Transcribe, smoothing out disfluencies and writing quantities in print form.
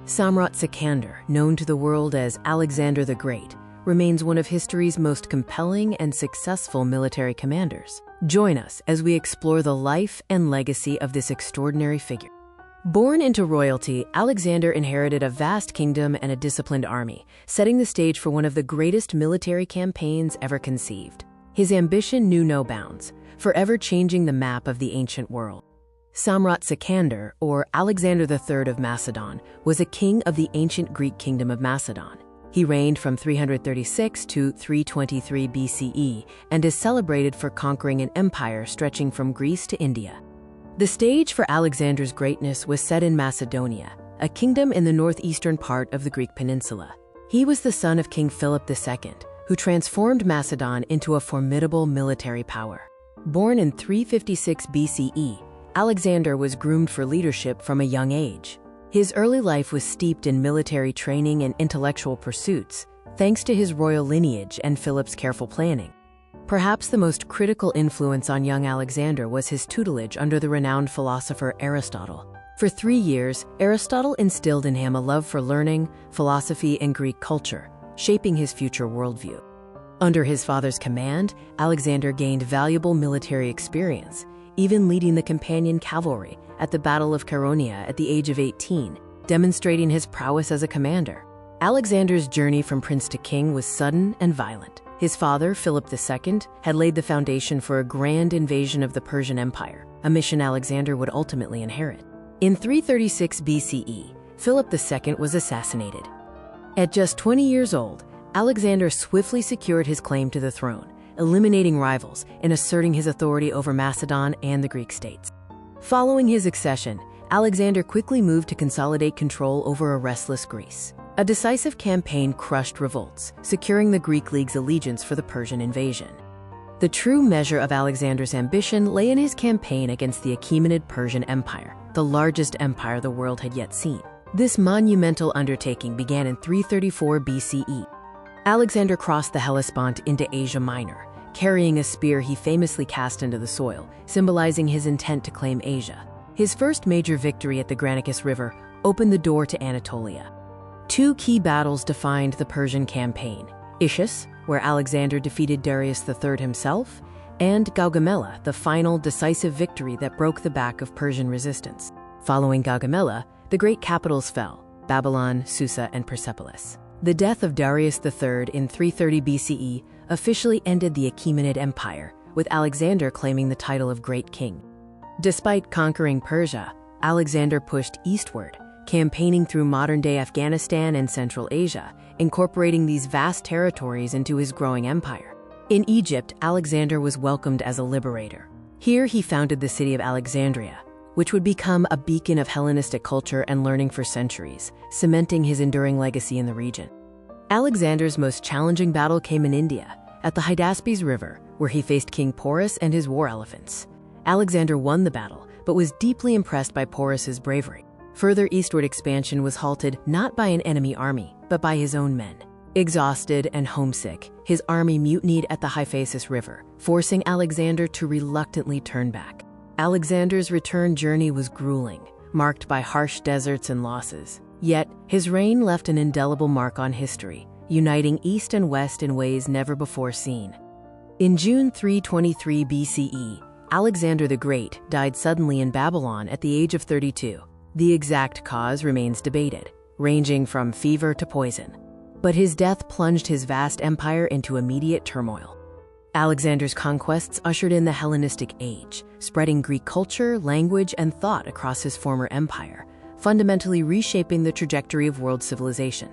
Samrat Sikander, known to the world as Alexander the Great, remains one of history's most compelling and successful military commanders. Join us as we explore the life and legacy of this extraordinary figure. Born into royalty, Alexander inherited a vast kingdom and a disciplined army, setting the stage for one of the greatest military campaigns ever conceived. His ambition knew no bounds, forever changing the map of the ancient world. Samrat Sikander, or Alexander III of Macedon, was a king of the ancient Greek kingdom of Macedon. He reigned from 336 to 323 BCE and is celebrated for conquering an empire stretching from Greece to India. The stage for Alexander's greatness was set in Macedonia, a kingdom in the northeastern part of the Greek peninsula. He was the son of King Philip II, who transformed Macedon into a formidable military power. Born in 356 BCE, Alexander was groomed for leadership from a young age. His early life was steeped in military training and intellectual pursuits, thanks to his royal lineage and Philip's careful planning. Perhaps the most critical influence on young Alexander was his tutelage under the renowned philosopher Aristotle. For 3 years, Aristotle instilled in him a love for learning, philosophy, and Greek culture, shaping his future worldview. Under his father's command, Alexander gained valuable military experience, even leading the companion cavalry at the Battle of Chaeronea at the age of 18, demonstrating his prowess as a commander. Alexander's journey from prince to king was sudden and violent. His father, Philip II, had laid the foundation for a grand invasion of the Persian Empire, a mission Alexander would ultimately inherit. In 336 BCE, Philip II was assassinated. At just 20 years old, Alexander swiftly secured his claim to the throne, eliminating rivals and asserting his authority over Macedon and the Greek states. Following his accession, Alexander quickly moved to consolidate control over a restless Greece. A decisive campaign crushed revolts, securing the Greek League's allegiance for the Persian invasion. The true measure of Alexander's ambition lay in his campaign against the Achaemenid Persian Empire, the largest empire the world had yet seen. This monumental undertaking began in 334 BCE. Alexander crossed the Hellespont into Asia Minor, carrying a spear he famously cast into the soil, symbolizing his intent to claim Asia. His first major victory at the Granicus River opened the door to Anatolia. 2 key battles defined the Persian campaign: Issus, where Alexander defeated Darius III himself, and Gaugamela, the final decisive victory that broke the back of Persian resistance. Following Gaugamela, the great capitals fell: Babylon, Susa, and Persepolis. The death of Darius III in 330 BCE officially ended the Achaemenid Empire, with Alexander claiming the title of Great King. Despite conquering Persia, Alexander pushed eastward, campaigning through modern-day Afghanistan and Central Asia, incorporating these vast territories into his growing empire. In Egypt, Alexander was welcomed as a liberator. Here he founded the city of Alexandria, which would become a beacon of Hellenistic culture and learning for centuries, cementing his enduring legacy in the region. Alexander's most challenging battle came in India, at the Hydaspes River, where he faced King Porus and his war elephants. Alexander won the battle, but was deeply impressed by Porus's bravery. Further eastward expansion was halted not by an enemy army, but by his own men. Exhausted and homesick, his army mutinied at the Hyphasis River, forcing Alexander to reluctantly turn back. Alexander's return journey was grueling, marked by harsh deserts and losses. Yet, his reign left an indelible mark on history, uniting East and West in ways never before seen. In June 323 BCE, Alexander the Great died suddenly in Babylon at the age of 32. The exact cause remains debated, ranging from fever to poison. But his death plunged his vast empire into immediate turmoil. Alexander's conquests ushered in the Hellenistic Age, spreading Greek culture, language, and thought across his former empire, fundamentally reshaping the trajectory of world civilization.